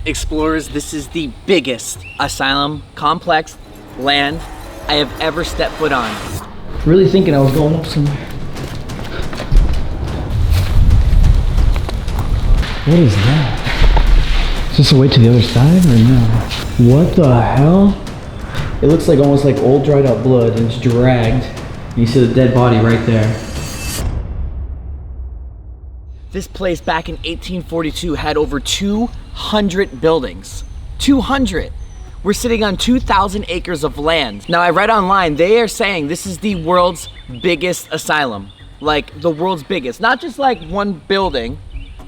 Explorers, this is the biggest asylum complex land I have ever stepped foot on. Really thinking I was going up somewhere. What is that? Is this a way to the other side or no? What the hell? It looks like almost like old dried up blood and it's dragged. You see the dead body right there. This place back in 1842 had over 200 buildings. 200! We're sitting on 2,000 acres of land. Now I read online, they are saying this is the world's biggest asylum. Like the world's biggest. Not just like one building,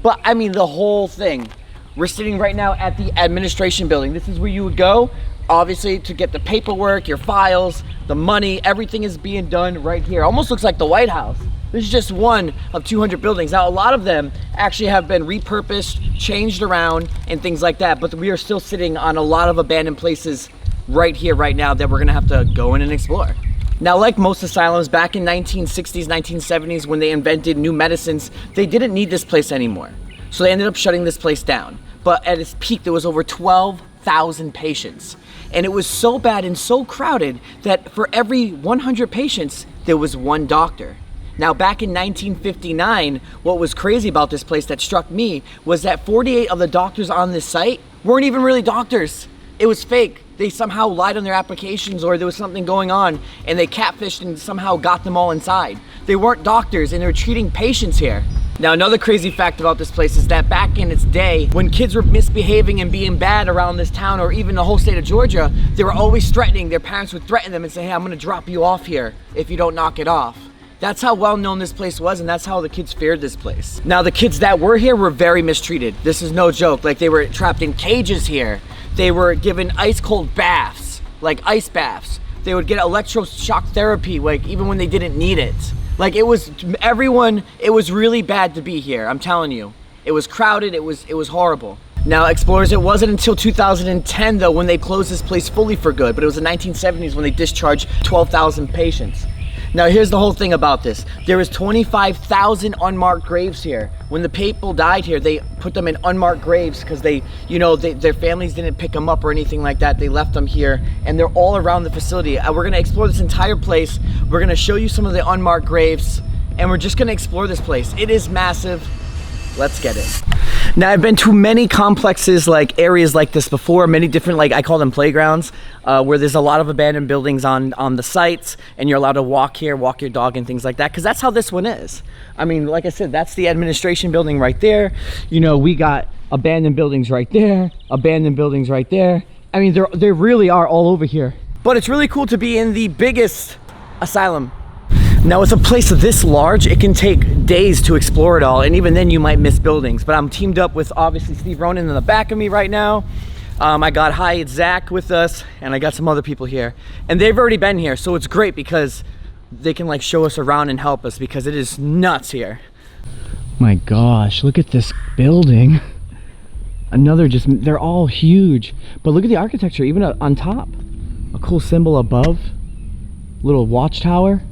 but I mean the whole thing. We're sitting right now at the administration building. This is where you would go, obviously, to get the paperwork, your files, the money, everything is being done right here. Almost looks like the White House. This is just one of 200 buildings. Now, a lot of them actually have been repurposed, changed around, and things like that, but we are still sitting on a lot of abandoned places right here, right now, that we're gonna have to go in and explore. Now, like most asylums, back in 1960s, 1970s, when they invented new medicines, they didn't need this place anymore. So they ended up shutting this place down. But at its peak, there was over 12,000 patients. And it was so bad and so crowded that for every 100 patients, there was one doctor. Now, back in 1959, what was crazy about this place that struck me was that 48 of the doctors on this site weren't even really doctors. It was fake. They somehow lied on their applications, or there was something going on and they catfished and somehow got them all inside. They weren't doctors and they were treating patients here. Now, another crazy fact about this place is that back in its day, when kids were misbehaving and being bad around this town or even the whole state of Georgia, they were always threatening. Their parents would threaten them and say, hey, I'm gonna drop you off here if you don't knock it off. That's how well known this place was, and that's how the kids feared this place. Now, the kids that were here were very mistreated. This is no joke. Like, they were trapped in cages here. They were given ice cold baths, like ice baths. They would get electroshock therapy, like even when they didn't need it. Like, it was, everyone, it was really bad to be here, I'm telling you. It was crowded, it was horrible. Now, Explorers, it wasn't until 2010 though when they closed this place fully for good, but it was the 1970s when they discharged 12,000 patients. Now, here's the whole thing about this. There is 25,000 unmarked graves here. When the people died here, they put them in unmarked graves because they, you know, their families didn't pick them up or anything like that. They left them here, and they're all around the facility. We're gonna explore this entire place. We're gonna show you some of the unmarked graves, and we're just gonna explore this place. It is massive. Let's get it. Now, I've been to many complexes, like areas like this before, many different, like I call them playgrounds, where there's a lot of abandoned buildings on the sites, and you're allowed to walk here, walk your dog and things like that, because that's how this one is. I mean, like I said, that's the administration building right there. You know, we got abandoned buildings right there, abandoned buildings right there. I mean, they really are all over here. But it's really cool to be in the biggest asylum. Now, with a place this large, it can take days to explore it all, and even then you might miss buildings. But I'm teamed up with, obviously, Steve Ronan in the back of me right now. I got It's Zach with us, and I got some other people here. And they've already been here, so it's great because they can like show us around and help us, because it is nuts here. My gosh, look at this building. Another they're all huge. But look at the architecture, even on top. A cool symbol above. Little watchtower.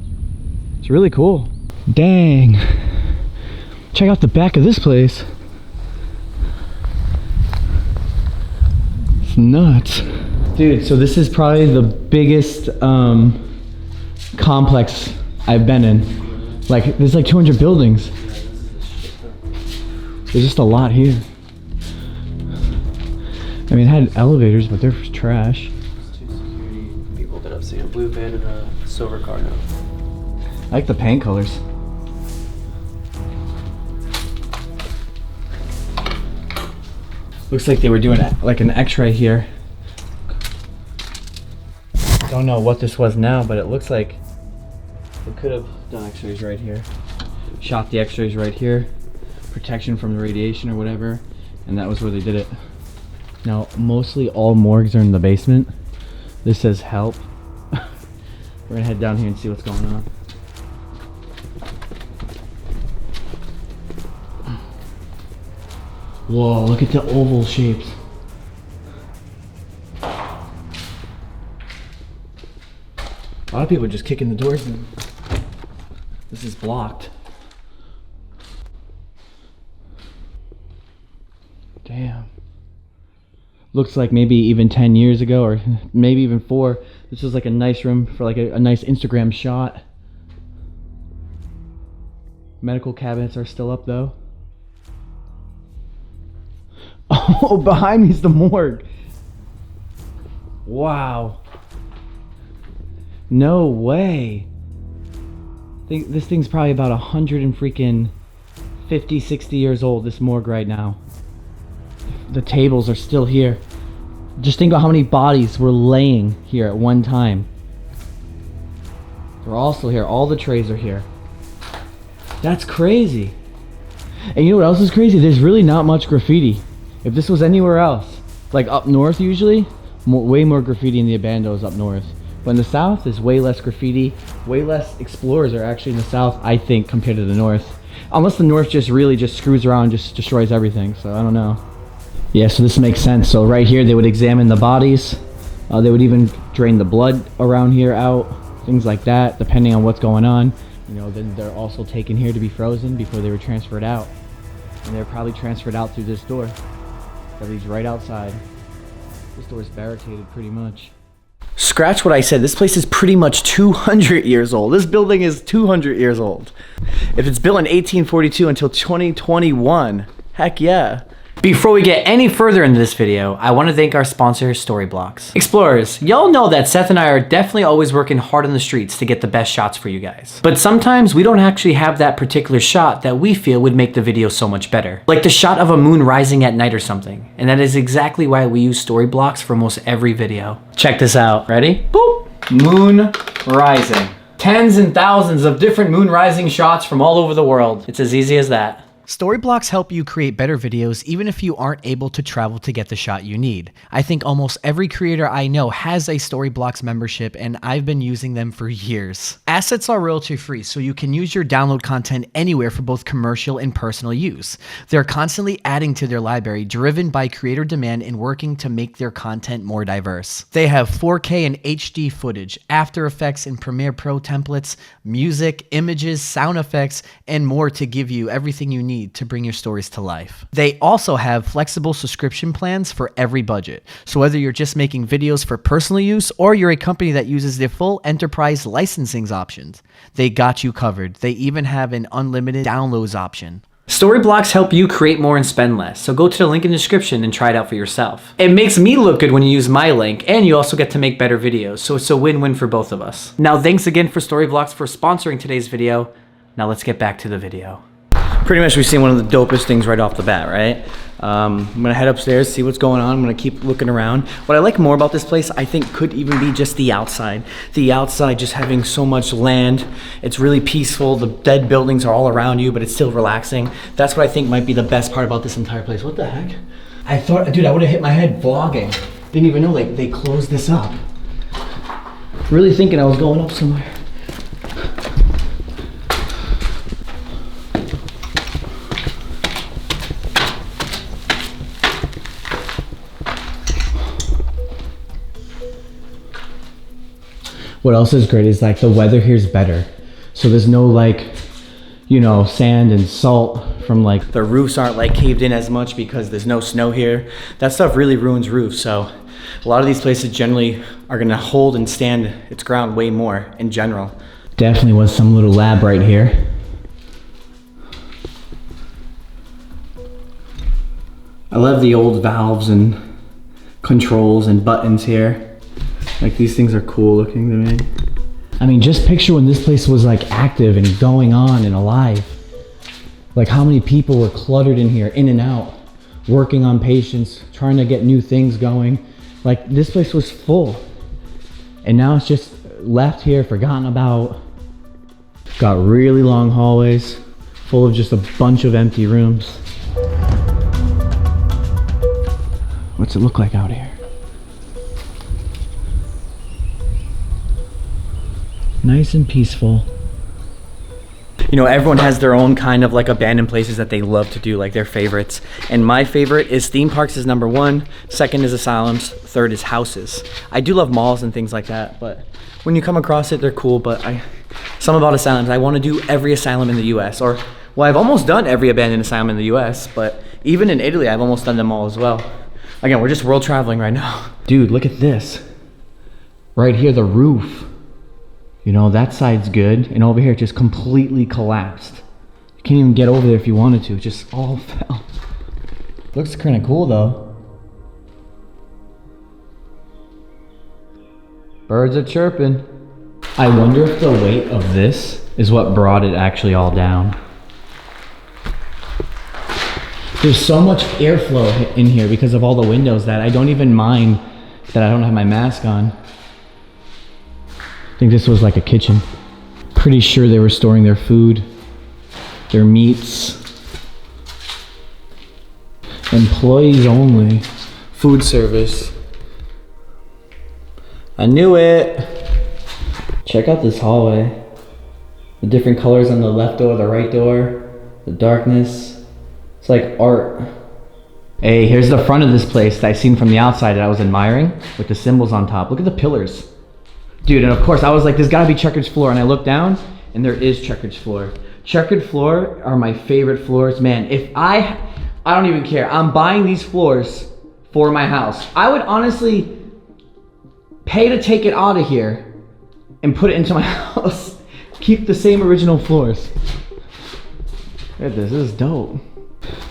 It's really cool. Dang. Check out the back of this place. It's nuts. Dude, so this is probably the biggest complex I've been in. Like, there's like 200 buildings. There's just a lot here. I mean, it had elevators, but they're trash. There's 2 security people that I've seen. A blue van and a silver car now. I like the paint colors. Looks like they were doing like an x-ray here. Don't know what this was now, but it looks like they could have done x-rays right here. Shot the x-rays right here. Protection from the radiation or whatever. And that was where they did it. Now, mostly all morgues are in the basement. This says help. We're gonna head down here and see what's going on. Whoa, look at the oval shapes. A lot of people are just kicking the doors in. This is blocked. Damn. looks like maybe even 10 years ago, or maybe even 4. This was like a nice room for like a nice Instagram shot. Medical cabinets are still up though. Oh, behind me is the morgue. Wow. No way. This thing's probably about 100 and freaking 50, 60 years old, this morgue right now. The tables are still here. Just think about how many bodies were laying here at one time. They're all still here. All the trays are here. That's crazy. And you know what else is crazy? There's really not much graffiti. If this was anywhere else, like up north usually, way more graffiti in the abandos up north. But in the south, there's way less graffiti. Way less explorers are actually in the south, I think, compared to the north. Unless the north just really just screws around, just destroys everything. So I don't know. Yeah, so this makes sense. So right here, they would examine the bodies. They would even drain the blood around here out, things like that, depending on what's going on. You know, then they're also taken here to be frozen before they were transferred out. And they're probably transferred out through this door that leads right outside. This door is barricaded pretty much. Scratch what I said, this place is pretty much 200 years old. This building is 200 years old. If it's built in 1842 until 2021, heck yeah. Before we get any further into this video, I want to thank our sponsor, Storyblocks. Explorers, y'all know that Seth and I are definitely always working hard on the streets to get the best shots for you guys. But sometimes we don't actually have that particular shot that we feel would make the video so much better. Like the shot of a moon rising at night or something. And that is exactly why we use Storyblocks for almost every video. Check this out. Ready? Boop! Moon rising. Tens and thousands of different moon rising shots from all over the world. It's as easy as that. Storyblocks help you create better videos even if you aren't able to travel to get the shot you need. I think almost every creator I know has a Storyblocks membership, and I've been using them for years. Assets are royalty free, so you can use your download content anywhere for both commercial and personal use. They're constantly adding to their library, driven by creator demand and working to make their content more diverse. They have 4K and HD footage, After Effects and Premiere Pro templates, music, images, sound effects, and more to give you everything you need to bring your stories to life. They also have flexible subscription plans for every budget. So whether you're just making videos for personal use or you're a company that uses their full enterprise licensing options, they got you covered. They even have an unlimited downloads option. Storyblocks help you create more and spend less, so go to the link in the description and try it out for yourself. It makes me look good when you use my link, and you also get to make better videos, so it's a win-win for both of us. Now thanks again for Storyblocks for sponsoring today's video. Now let's get back to the video. Pretty much we've seen one of the dopest things right off the bat, right? I'm gonna head upstairs, see what's going on. I'm gonna keep looking around. What I like more about this place, I think, could even be just the outside. The outside just having so much land. It's really peaceful. The dead buildings are all around you, but it's still relaxing. That's what I think might be the best part about this entire place. What the heck? I thought, dude, I would have hit my head vlogging. Didn't even know, like, they closed this up. Really thinking I was going up somewhere. What else is great is like the weather here's better. So there's no like, you know, sand and salt from like, the roofs aren't like caved in as much because there's no snow here. That stuff really ruins roofs. So a lot of these places generally are gonna hold and stand its ground way more in general. Definitely was some little lab right here. I love the old valves and controls and buttons here. Like these things are cool looking to me. I mean, just picture when this place was like active and going on and alive. Like how many people were cluttered in here, in and out, working on patients, trying to get new things going. Like this place was full. And now it's just left here, forgotten about. Got really long hallways, full of just a bunch of empty rooms. What's it look like out here? Nice and peaceful. You know, everyone has their own kind of like abandoned places that they love to do, like their favorites. And my favorite is theme parks is number 1, second is asylums, third is houses. I do love malls and things like that, but when you come across it, they're cool. But some about asylums, I want to do every asylum in the US, or well, I've almost done every abandoned asylum in the US, but even in Italy, I've almost done them all as well. Again, we're just world traveling right now. Dude, look at this. Right here, the roof. You know, that side's good. And over here, it just completely collapsed. You can't even get over there if you wanted to. It just all fell. Looks kind of cool though. Birds are chirping. I wonder if the weight of this is what brought it actually all down. There's so much airflow in here because of all the windows that I don't even mind that I don't have my mask on. I think this was like a kitchen. Pretty sure they were storing their food, their meats. Employees only. Food service. I knew it. Check out this hallway. The different colors on the left door, the right door, the darkness. It's like art. Hey, here's the front of this place that I seen from the outside that I was admiring with the symbols on top. Look at the pillars. Dude, and of course I was like, there's gotta be checkered floor, and I looked down and there is checkered floor. Checkered floor are my favorite floors. Man, if I don't even care. I'm buying these floors for my house. I would honestly pay to take it out of here and put it into my house. Keep the same original floors. Look at this is dope.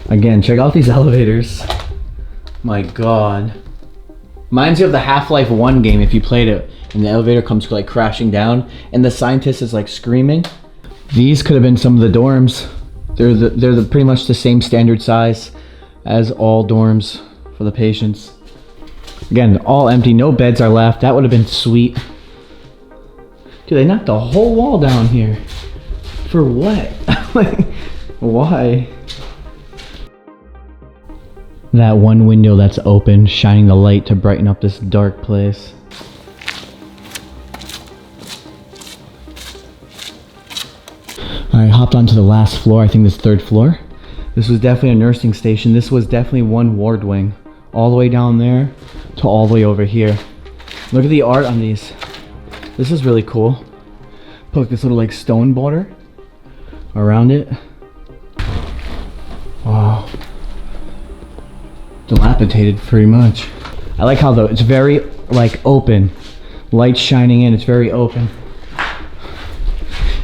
Again, check out these elevators. My God. Reminds you of the Half-Life 1 game if you played it and the elevator comes like crashing down and the scientist is like screaming. These could have been some of the dorms. They're pretty much the same standard size as all dorms for the patients. Again, all empty, no beds are left. That would have been sweet. Dude, they knocked the whole wall down here. For what? Like, why? That one window that's open, shining the light to brighten up this dark place. I hopped onto the last floor, I think this third floor. This was definitely a nursing station. This was definitely one ward wing. All the way down there to all the way over here. Look at the art on these. This is really cool. Put this little like stone border around it. Wow. Dilapidated pretty much. I like how though it's very like open. Light shining in, it's very open.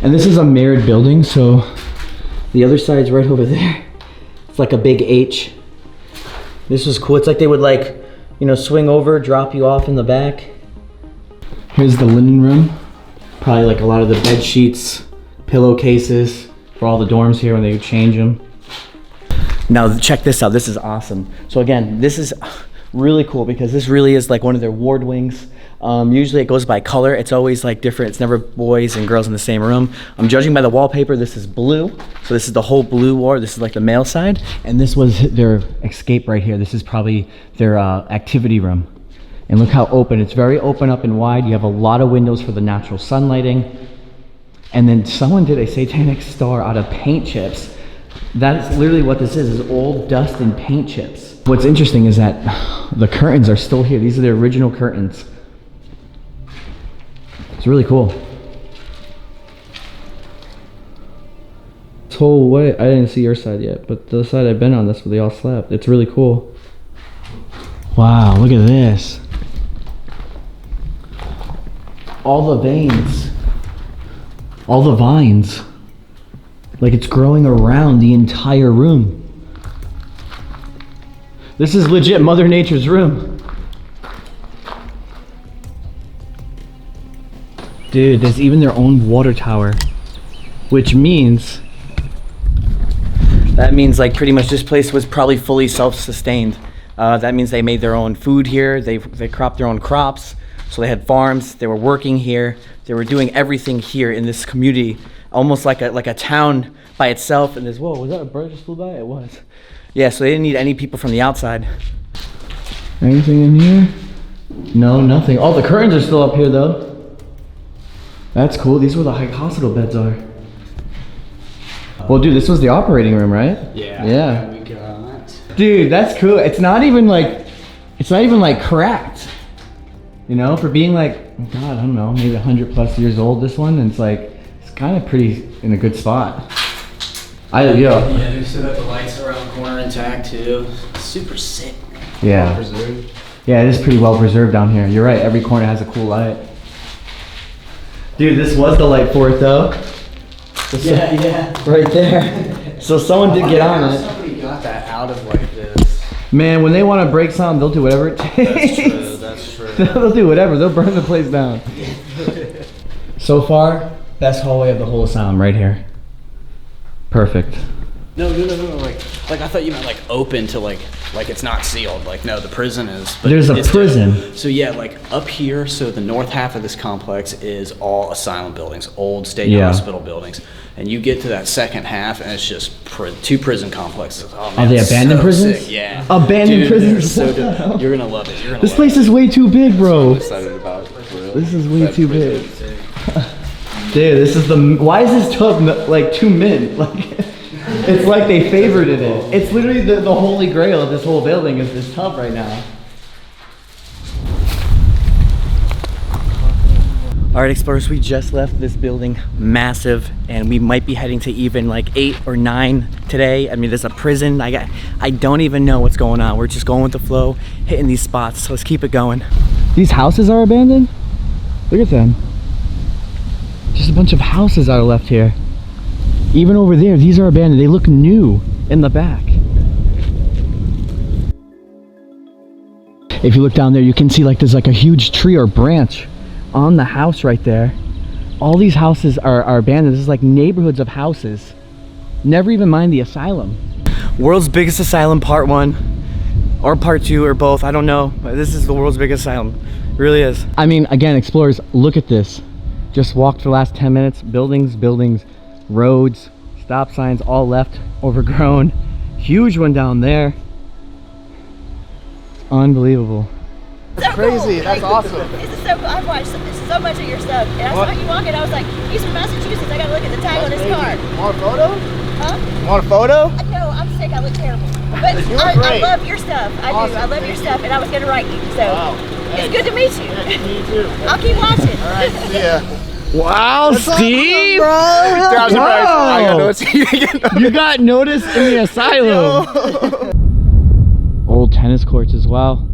And this is a mirrored building, so the other side's right over there. It's like a big H. This was cool. It's like they would like, you know, swing over, drop you off in the back. Here's the linen room. Probably like a lot of the bed sheets, pillowcases for all the dorms here when they would change them. Now check this out, this is awesome. So again, this is really cool because this really is like one of their ward wings. Usually it goes by color. It's always like different. It's never boys and girls in the same room. I'm judging by the wallpaper. This is blue. So this is the whole blue ward. This is like the male side. And this was their escape right here. This is probably their activity room. And look how open. It's very open up and wide. You have a lot of windows for the natural sunlighting. And then someone did a satanic star out of paint chips. That's literally what this is old dust and paint chips. What's interesting is that the curtains are still here. These are the original curtains. It's really cool. This whole way, I didn't see your side yet, but the side I've been on, that's where they all slept. It's really cool. Wow, look at this. All the veins. All the vines. Like it's growing around the entire room. This is legit Mother Nature's room. Dude, there's even their own water tower, which means that means like pretty much this place was probably fully self-sustained. That means they made their own food here. They cropped their own crops. So they had farms. They were working here. They were doing everything here in this community, almost like a town by itself. And there's, whoa, was that a bird just flew by? It was. Yeah, so they didn't need any people from the outside. Anything in here? No, nothing. Oh, the curtains are still up here though. That's cool. These are where the hospital beds are. Well, dude, this was the operating room, right? Yeah. Yeah. We got. Dude, that's cool. It's not even like cracked. You know, for being like, God, I don't know, maybe 100+ years old. This one, and it's kind of pretty in a good spot. Yeah, they still got the lights around the corner intact too. Super sick. Yeah. Preserved. Yeah, it is pretty well preserved down here. You're right, every corner has a cool light. Dude, this was the light for it though. Yeah. Right there. So someone did get on it. Somebody got that out of like this. Man, when they want to break something, they'll do whatever it takes. That's true. They'll do whatever. They'll burn the place down. So far, best hallway of the whole asylum right here. Perfect. No. Like I thought you meant like open to like it's not sealed. Like no, the prison is. But There's a it's prison. different. So yeah, like up here. So the north half of this complex is all asylum buildings, old state hospital buildings, and you get to that second half, and it's just two prison complexes. Oh, man, Are they it's abandoned so prisons? sick. Yeah. Abandoned Dude, prisons? they're so dope. You're gonna love it. You're gonna This love place it. is way too big, bro. I'm excited about it. For real. This is way That too prison big. is sick. Dude, this is why is this tub like 2 mint? Like, it's like they favorited it. It's literally the holy grail of this whole building is this tub right now. All right, explorers, we just left this building, massive, and we might be heading to even like 8 or 9 today. I mean, there's a prison. I don't even know what's going on. We're just going with the flow, hitting these spots. So let's keep it going. These houses are abandoned. Look at them. Just a bunch of houses that are left here. Even over there, these are abandoned. They look new in the back. If you look down there, you can see like there's like a huge tree or branch on the house right there. All these houses are abandoned. This is like neighborhoods of houses. Never even mind the asylum. World's biggest asylum, part 1 or part 2 or both, I don't know. But this is the world's biggest asylum. It really is. I mean, again, explorers, look at this. Just walked for the last 10 minutes. Buildings, roads, stop signs, all left, overgrown. Huge one down there. Unbelievable. So Crazy, cool. that's awesome. This is so cool. I've watched so much of your stuff, and I saw you walking. I was like, he's from Massachusetts. I gotta look at the tag on his card. Want a photo? Huh? Want a photo? No, I'm sick. I look terrible. But You look I great. love your stuff. I do. Awesome. I love your stuff, and I was gonna write you. So Wow. it's good to meet you. Me too. I'll keep watching. All right, see ya. Wow, Steve! Dude, I'm surprised. I got no again. You got noticed in the asylum. Old tennis courts as well.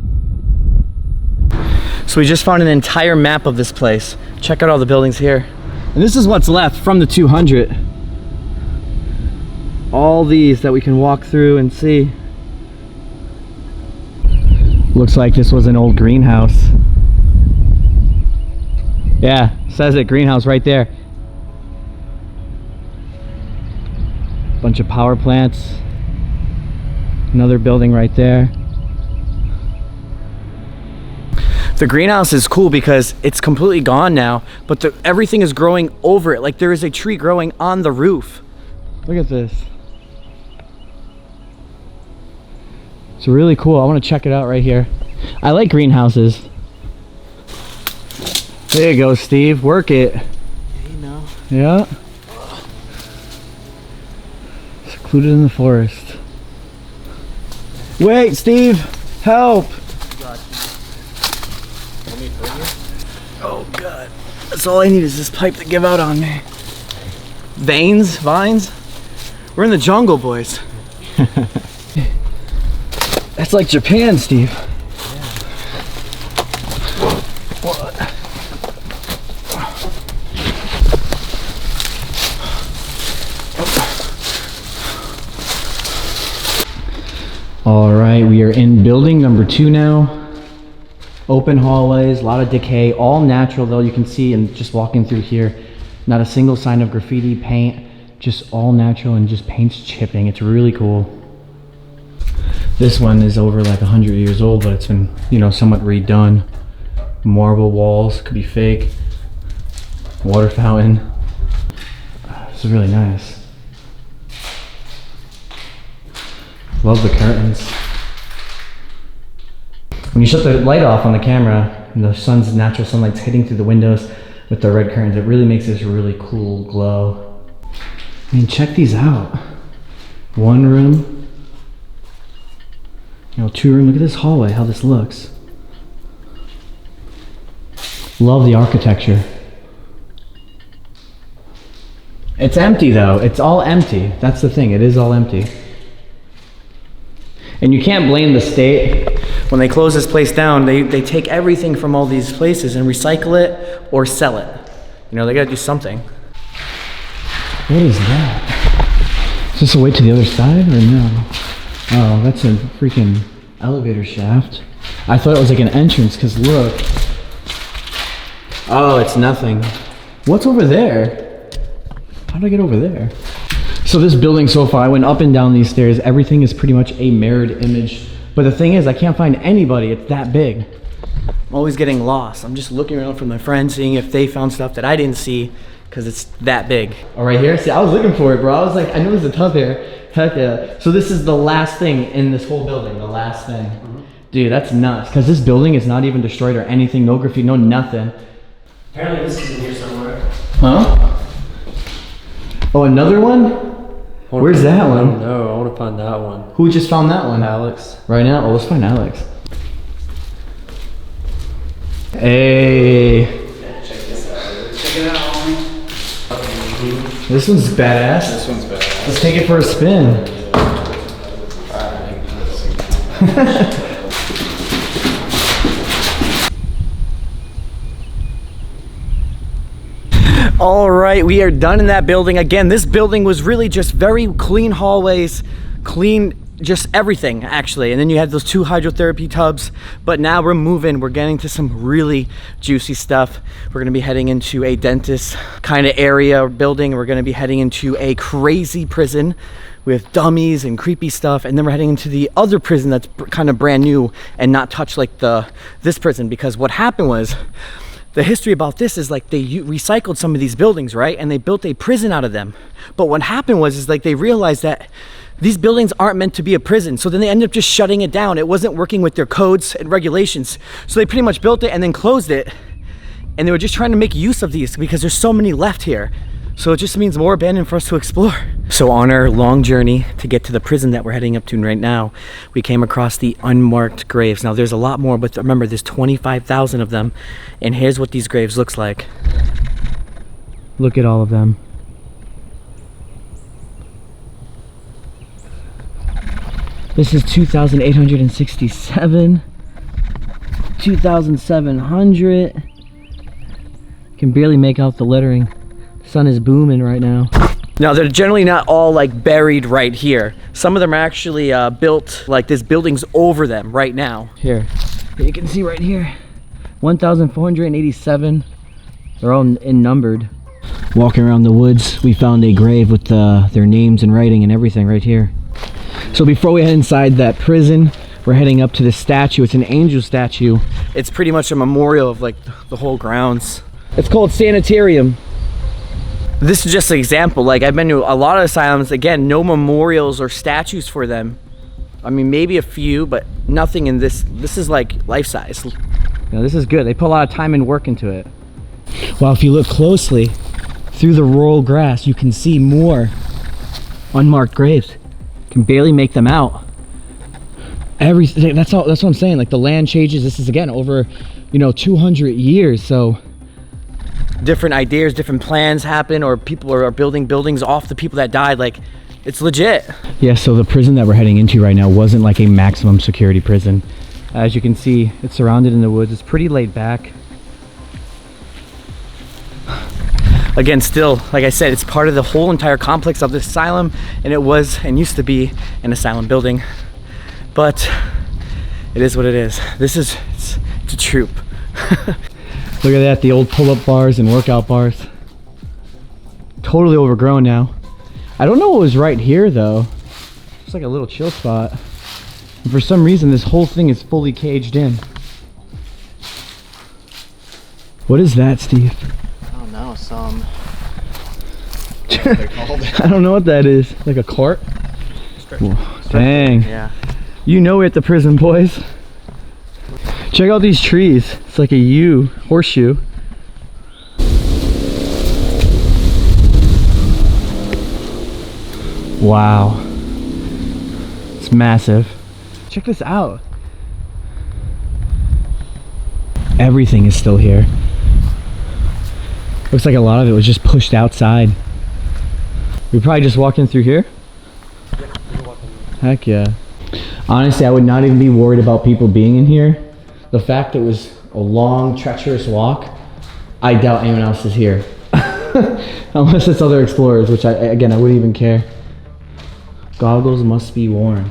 So we just found an entire map of this place. Check out all the buildings here. And this is what's left from the 200. All these that we can walk through and see. Looks like this was an old greenhouse. Yeah, says it, greenhouse right there. Bunch of power plants. Another building right there. The greenhouse is cool because it's completely gone now, but everything is growing over it. Like there is a tree growing on the roof. Look at this. It's really cool. I want to check it out right here. I like greenhouses. There you go, Steve. Work it. You know. Yeah. Secluded in the forest. Wait, Steve. Help. Oh God. That's all I need is this pipe to give out on me. Vines? We're in the jungle, boys. That's like Japan, Steve. All right, we are in building number 2 now. Open hallways, a lot of decay, all natural though. You can see and just walking through here, not a single sign of graffiti, paint, just all natural and just paint's chipping. It's really cool. This one is over like 100 years old, but it's been, you know, somewhat redone. Marble walls, could be fake. Water fountain. This is really nice. Love the curtains. When you shut the light off on the camera and the sun's natural sunlight's hitting through the windows with the red curtains, it really makes this really cool glow. I mean, check these out. 1 room, you know, 2 room. Look at this hallway, how this looks. Love the architecture. It's empty though, it's all empty. That's the thing, it is all empty. And you can't blame the state when they close this place down, they take everything from all these places and recycle it or sell it. You know, they gotta do something. What is that? Is this a way to the other side or no? Oh, that's a freaking elevator shaft. I thought it was like an entrance, because look. Oh, it's nothing. What's over there? How did I get over there? So this building so far, I went up and down these stairs. Everything is pretty much a mirrored image. But the thing is, I can't find anybody. It's that big. I'm always getting lost. I'm just looking around for my friends, seeing if they found stuff that I didn't see, because it's that big. Oh, right here? See, I was looking for it, bro. I was like, I know there's a tub here. Heck yeah. So this is the last thing in this whole building, the last thing. Dude, that's nuts, because this building is not even destroyed or anything, no graffiti, no nothing. Apparently this is in here somewhere. Huh? Oh, another one? Where's that one? No, I want to find that one. Who just found that one? Alex. Right now? Oh, let's find Alex. Hey. Check this out. Check it out, homie. This one's badass. This one's badass. Let's take it for a spin. All right, we are done in that building. Again, this building was really just very clean hallways, clean, just everything actually. And then you had those 2 hydrotherapy tubs, but now we're moving. We're getting to some really juicy stuff. We're gonna be heading into a dentist kind of area building. We're gonna be heading into a crazy prison with dummies and creepy stuff. And then we're heading into the other prison that's kind of brand new and not touched like this prison, because what happened was, the history about this is like they recycled some of these buildings, right? And they built a prison out of them. But what happened was is like they realized that these buildings aren't meant to be a prison. So then they ended up just shutting it down. It wasn't working with their codes and regulations. So they pretty much built it and then closed it. And they were just trying to make use of these because there's so many left here. So it just means more abandoned for us to explore. So on our long journey to get to the prison that we're heading up to right now, we came across the unmarked graves. Now there's a lot more, but remember there's 25,000 of them. And here's what these graves looks like. Look at all of them. This is 2,867. 2,700. Can barely make out the lettering. Sun is booming right now. Now they're generally not all like buried right here. Some of them are actually built like there's buildings over them right now. Here, you can see right here, 1,487. They're all numbered. Walking around the woods, we found a grave with their names and writing and everything right here. So before we head inside that prison, we're heading up to this statue. It's an angel statue. It's pretty much a memorial of like the whole grounds. It's called Sanitarium. This is just an example. Like I've been to a lot of asylums, again, no memorials or statues for them. I mean, maybe a few, but nothing in this. This is like life size. Yeah, this is good. They put a lot of time and work into it. Well, if you look closely through the rural grass, you can see more unmarked graves. Can barely make them out. Everything. That's all. That's what I'm saying. Like the land changes. This is again over, 200 years. So. Different ideas, different plans happen, or people are building buildings off the people that died. Like, it's legit. Yeah, so the prison that we're heading into right now wasn't like a maximum security prison. As you can see, it's surrounded in the woods. It's pretty laid back. Again, still, like I said, it's part of the whole entire complex of this asylum, and it was and used to be an asylum building. But it is what it is. It's a troop. Look at that, the old pull-up bars and workout bars. Totally overgrown now. I don't know what was right here though. It's like a little chill spot. And for some reason, this whole thing is fully caged in. What is that, Steve? I don't know, some... I don't know what that is. Like a cart? Whoa, dang. Yeah. You know we're at the prison, boys. Check out these trees. It's like a U, horseshoe. Wow. It's massive. Check this out. Everything is still here. Looks like a lot of it was just pushed outside. We probably just walked in through here? Yeah, we can walk in. Heck yeah. Honestly, I would not even be worried about people being in here. The fact that it was a long, treacherous walk, I doubt anyone else is here. Unless it's other explorers, which I wouldn't even care. Goggles must be worn.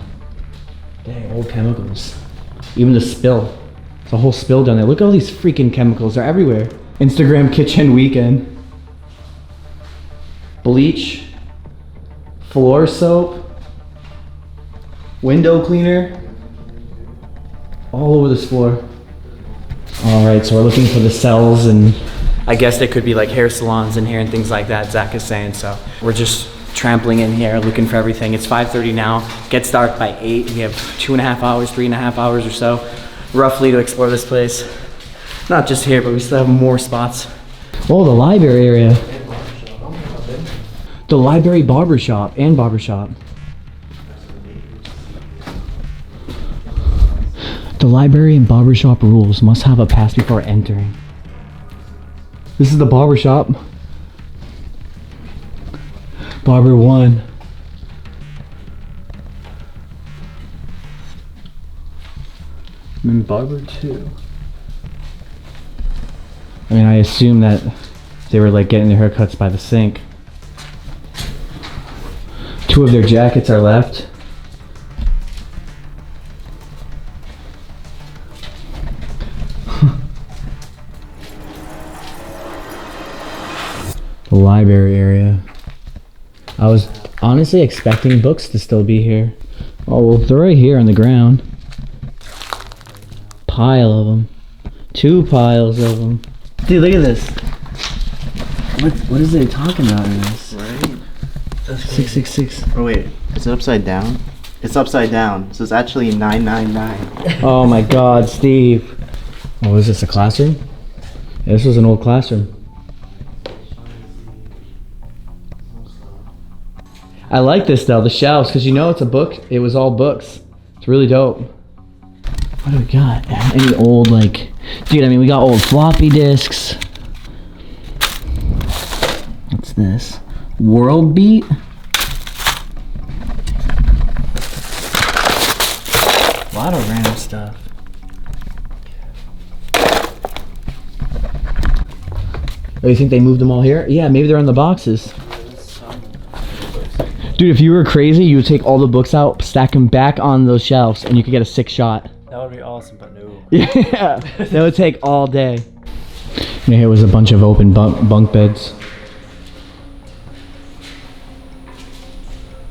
Dang, old chemicals. Even the spill. It's a whole spill down there. Look at all these freaking chemicals. They're everywhere. Instagram kitchen weekend. Bleach. Floor soap. Window cleaner. All over this floor. Alright, so we're looking for the cells, and I guess there could be like hair salons in here and things like that, Zach is saying. So we're just trampling in here, looking for everything. It's 5:30 now. Gets dark by 8. We have 2.5 hours, 3.5 hours or so, roughly, to explore this place. Not just here, but we still have more spots. Oh, the library area. The library, barbershop, and barbershop. The library and barbershop rules: must have a pass before entering. This is the barbershop. Barber 1. And Barber 2. I mean, I assume that they were like getting their haircuts by the sink. 2 of their jackets are left. The library area. I was honestly expecting books to still be here. Oh, well, they're right here on the ground. Pile of them. 2 piles of them. Dude, look at this. What is it talking about in this? Right? 666. Oh wait, is it upside down? It's upside down, so it's actually 999. Oh my God, Steve. Oh, is this a classroom? Yeah, this was an old classroom. I like this though, the shelves, because you know it's a book. It was all books. It's really dope. What do we got? Any old, like, dude, I mean, we got old floppy disks. What's this? World Beat? A lot of random stuff. Oh, you think they moved them all here? Yeah, maybe they're in the boxes. Dude, if you were crazy, you would take all the books out, stack them back on those shelves, and you could get a 6 shot. That would be awesome, but no. Yeah, that would take all day. And here was a bunch of open bunk beds.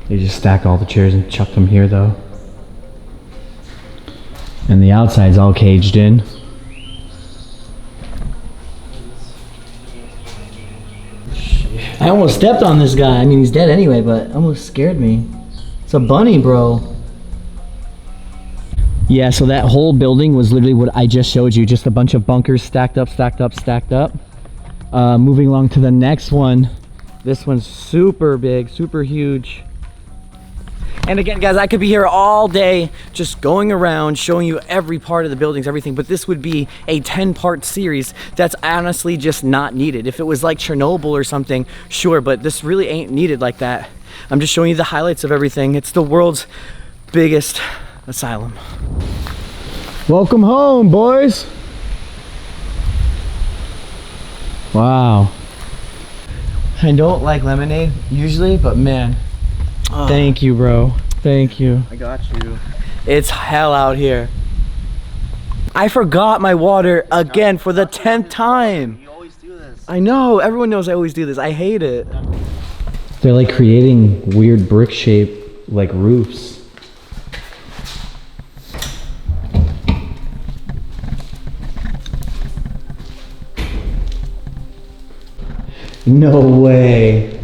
They just stack all the chairs and chuck them here, though. And the outside's all caged in. I almost stepped on this guy. I mean, he's dead anyway, but it almost scared me. It's a bunny, bro. Yeah, so that whole building was literally what I just showed you. Just a bunch of bunkers stacked up, stacked up, stacked up. Moving along to the next one. This one's super big, super huge. And again, guys, I could be here all day just going around showing you every part of the buildings, everything, but this would be a 10-part series that's honestly just not needed. If it was like Chernobyl or something, sure, but this really ain't needed like that. I'm just showing you the highlights of everything. It's the world's biggest asylum. Welcome home, boys. Wow. I don't like lemonade usually, but man, thank you, bro. Thank you. I got you. It's hell out here. I forgot my water again for the 10th time. You always do this. I know, everyone knows I always do this. I hate it. They're like creating weird brick shaped like roofs. No way.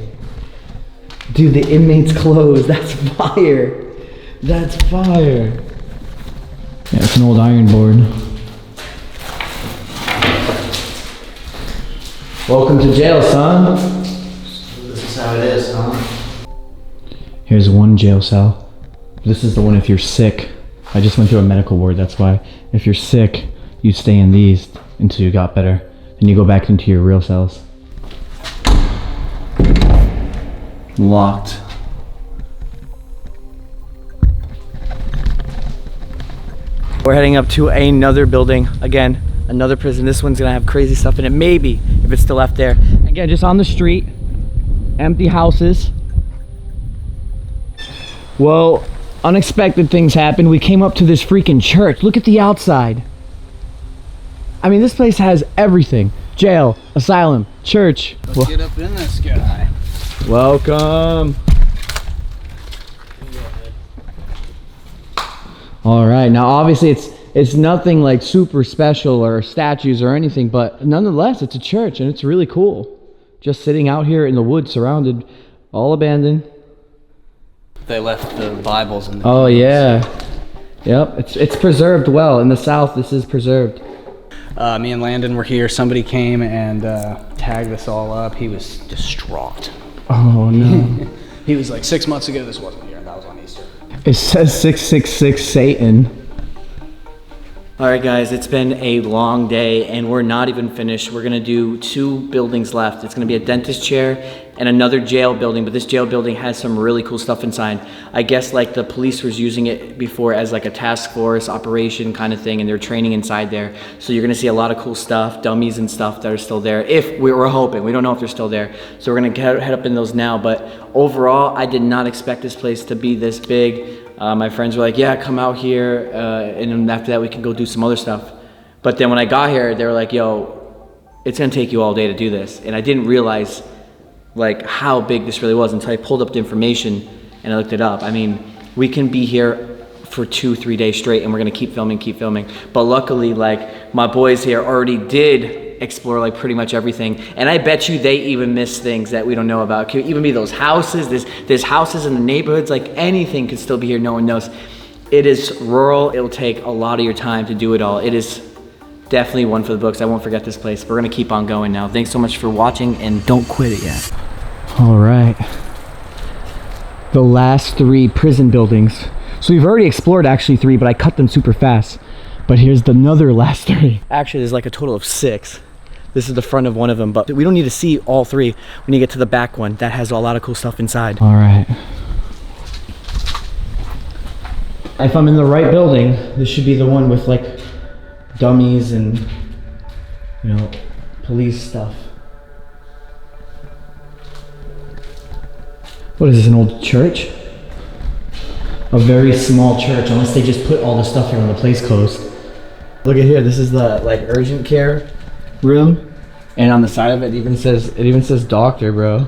Dude, the inmate's clothes, that's fire. That's fire. Yeah, it's an old iron board. Welcome to jail, son. This is how it is, huh? Here's one jail cell. This is the one if you're sick. I just went through a medical ward, that's why. If you're sick, you stay in these until you got better. Then you go back into your real cells. Locked. We're heading up to another building. Again, another prison. This one's gonna have crazy stuff in it, maybe, if it's still left there. Again, just on the street, empty houses. Well, unexpected things happened. We came up to this freaking church. Look at the outside. I mean, this place has everything. Jail, asylum, church. Let's get up in this guy. Welcome. All right, now obviously it's nothing like super special or statues or anything, but nonetheless, it's a church and it's really cool. Just sitting out here in the woods, surrounded, all abandoned. They left the Bibles in the Oh yeah, yep. It's preserved well. In the South, this is preserved. Me and Landon were here. Somebody came and tagged this all up. He was distraught. Oh no. He was like, 6 months ago, this wasn't here, and that was on Easter. It says 666 Satan. All right, guys, it's been a long day and we're not even finished. We're gonna do 2 buildings left. It's gonna be a dentist chair and another jail building, but this jail building has some really cool stuff inside. I guess like the police was using it before as like a task force operation kind of thing, and they're training inside there. So you're gonna see a lot of cool stuff, dummies and stuff that are still there. If we were hoping, we don't know if they're still there. So we're gonna head up in those now, but overall, I did not expect this place to be this big. My friends were like, yeah, come out here, and then after that we can go do some other stuff. But then when I got here, they were like, yo, it's gonna take you all day to do this. And I didn't realize like how big this really was until I pulled up the information and I looked it up. I mean, we can be here for 2-3 days straight and we're gonna keep filming. But luckily, like, my boys here already did explore like pretty much everything, and I bet you they even miss things that we don't know about. It could even be those houses. There's houses in the neighborhoods. Like, anything could still be here, no one knows. It is rural. It'll take a lot of your time to do it all. It is definitely one for the books. I won't forget this place. We're gonna keep on going now. Thanks so much for watching, and don't quit it yet. All right, the last 3 prison buildings. So we've already explored actually 3, but I cut them super fast. But here's another last 3. Actually, there's like a total of 6. This is the front of one of them, but we don't need to see all 3 when you get to the back one. That has a lot of cool stuff inside. All right. If I'm in the right building, this should be the one with like dummies and, you know, police stuff. What is this, an old church? A very small church, unless they just put all the stuff here when the place closed. Look at here, this is the like urgent care room, and on the side of it even says doctor, bro.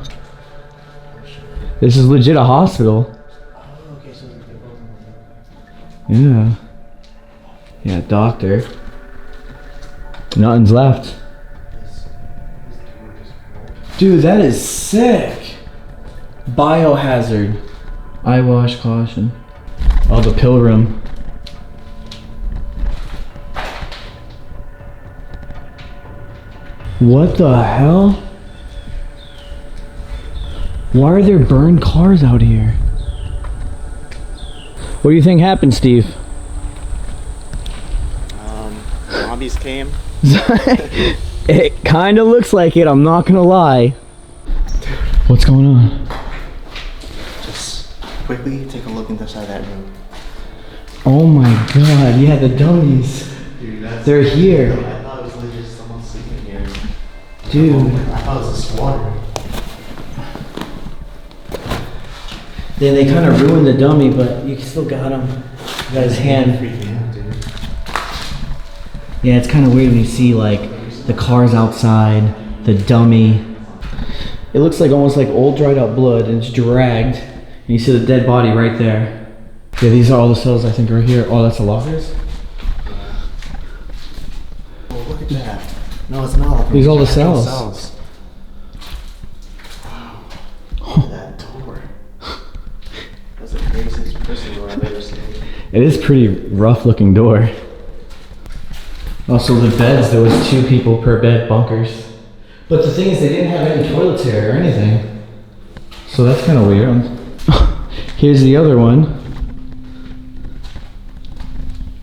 This is legit a hospital. Yeah, doctor. Nothing's left. Dude, that is sick. Biohazard. Eye wash, caution. Oh, the pill room. What the hell? Why are there burned cars out here? What do you think happened, Steve? Zombies came. It kind of looks like it, I'm not gonna lie. What's going on? Just quickly take a look inside that room. Oh my god, yeah, the dummies. Dude, They're here. I thought it was legit someone sleeping here. Dude. I thought it was a squatter. Yeah, they kind of ruined the dummy, but you still got him. You got his hand. Freaking out, dude. Yeah, it's kind of weird when you see like the cars outside, the dummy. It looks like almost like old dried up blood, and it's dragged. And you see the dead body right there. Yeah, these are all the cells I think right here. Oh, that's the lockers? Oh, look at that. No, it's not. These are all the cells. Wow. Look at that door. That's the craziest prison door I've ever seen. It is pretty rough looking door. Also the beds, there was 2 people per bed, bunkers. But the thing is, they didn't have any toilets here or anything. So that's kind of weird. Here's the other one.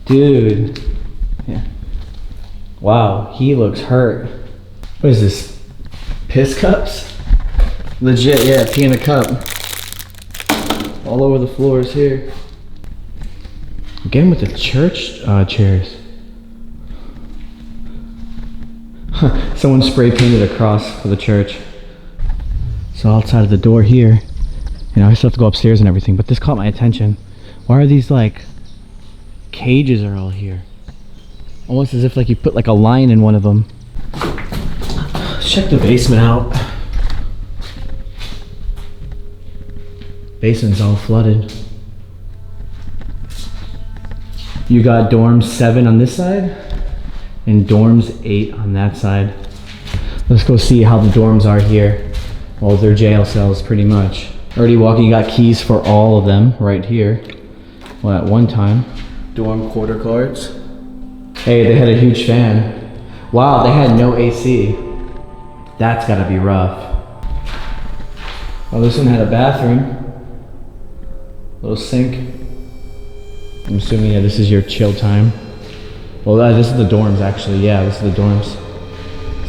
Dude. Yeah. Wow, he looks hurt. What is this? Piss cups? Legit, yeah, pee in a cup. All over the floors here. Again with the church chairs. Someone spray painted a cross for the church. So outside of the door here, you know, I still have to go upstairs and everything, but this caught my attention. Why are these like cages are all here? Almost as if like you put like a lion in one of them. Let's check the basement out. Basement's all flooded. You got dorms 7 on this side and dorms 8 on that side. Let's go see how the dorms are here. Well, they're jail cells pretty much. Already walking, you got keys for all of them right here. Well, at one time. Dorm quarter cards. Hey, they had a huge fan. Wow, they had no AC. That's gotta be rough. Oh, this one had a bathroom. Little sink. I'm assuming, yeah, this is your chill time. Well, this is the dorms actually. Yeah, this is the dorms.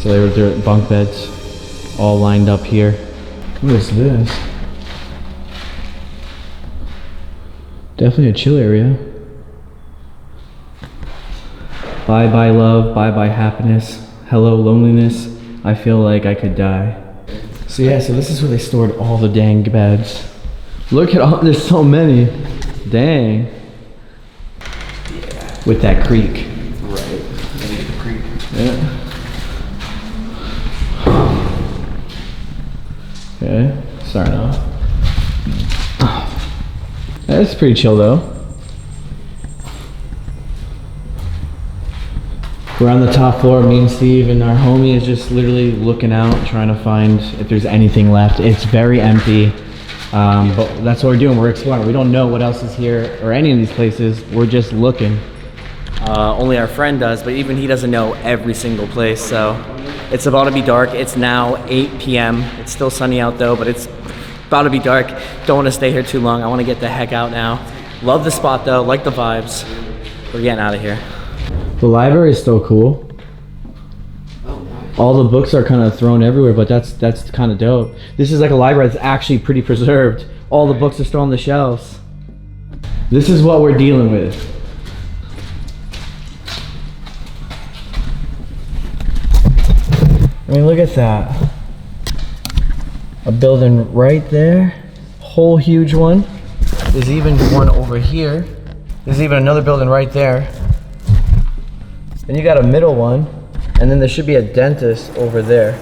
So they're bunk beds all lined up here. What is this? Definitely a chill area. Bye bye love, bye bye happiness. Hello loneliness, I feel like I could die. So yeah, so this is where they stored all the dang beds. Look at all, there's so many. Dang. Yeah. With that creek. Right. The creek. Yeah. Okay, starting off. That's pretty chill though. We're on the top floor, me and Steve, and our homie is just literally looking out, trying to find if there's anything left. It's very empty, but that's what we're doing. We're exploring. We don't know what else is here or any of these places. We're just looking. Only our friend does, but even he doesn't know every single place. So it's about to be dark. It's now 8 p.m. It's still sunny out though, but it's about to be dark. Don't want to stay here too long. I want to get the heck out now. Love the spot though, like the vibes. We're getting out of here. The library is still cool. All the books are kind of thrown everywhere, but that's kind of dope. This is like a library that's actually pretty preserved. All the books are still on the shelves. This is what we're dealing with. I mean, look at that. A building right there. Whole huge one. There's even one over here. There's even another building right there. Then you got a middle one, and then there should be a dentist over there.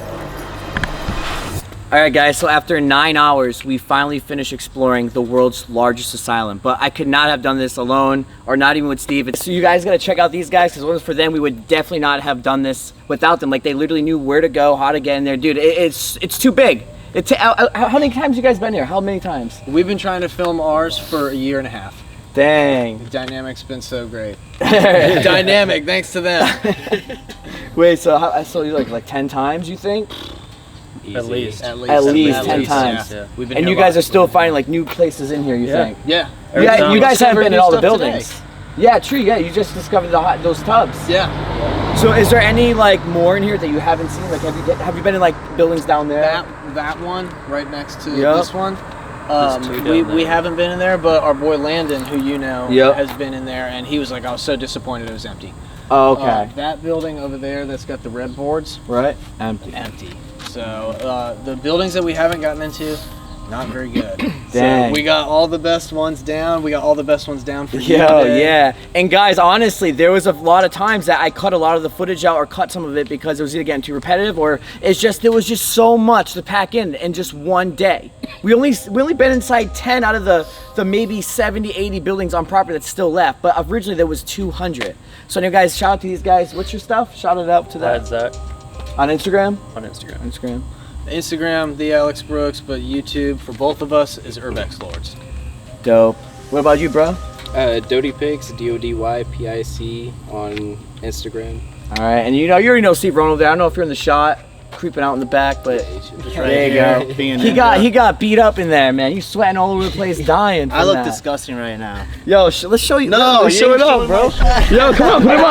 All right guys, so after 9 hours, we finally finished exploring the world's largest asylum, but I could not have done this alone, or not even with Steve. So you guys gotta check out these guys, because if it was for them, we would definitely not have done this without them. Like, they literally knew where to go, how to get in there. Dude, it's too big. How many times you guys been here? How many times? We've been trying to film ours for a year and a half. Dang. The dynamic's been so great. Dynamic, thanks to them. Wait, so you like 10 times, you think? At least. At least 10 times. Yeah. We've been And here you guys lots. are still finding like new places in here, you think? Yeah. Yeah, you guys haven't been in all the Discovered new buildings. stuff Yeah, true. Yeah, you just discovered those tubs. today. Yeah. So, is there any like more in here that you haven't seen? Like, have you been in like buildings down there? That one right next to Yep. this one. There's 2 down We there. haven't been in there, but our boy Landon, who you know, Yep. has been in there, and he was like, I was so disappointed it was empty. Oh, okay. That building over there that's got the red boards, Right. Empty. empty. So the buildings that we haven't gotten into, not very good. Dang. So we got all the best ones down. We got all the best ones down for you Yo, today. yeah. And guys, honestly, there was a lot of times that I cut a lot of the footage out or cut some of it because it was either getting too repetitive or there was just so much to pack in just one day. We only been inside 10 out of the maybe 70, 80 buildings on property that's still left, but originally there was 200. So now guys, shout out to these guys. What's your stuff? Shout it out to that. That's that On Instagram? on Instagram. Instagram, the Alex Brooks, but YouTube for both of us is Urbex Lords. Dope. What about you, bro? Doty Pics, DODYPIC on Instagram. All right, and you already know Steve Ronald there. I don't know if you're in the shot, creeping out in the back, but there you go. He got beat up in there, man. He's sweating all over the place, dying. I look that. disgusting right now. Yo, let's show you. No, let's you show ain't it up, showing bro. my shot. Yo, come on, put him on.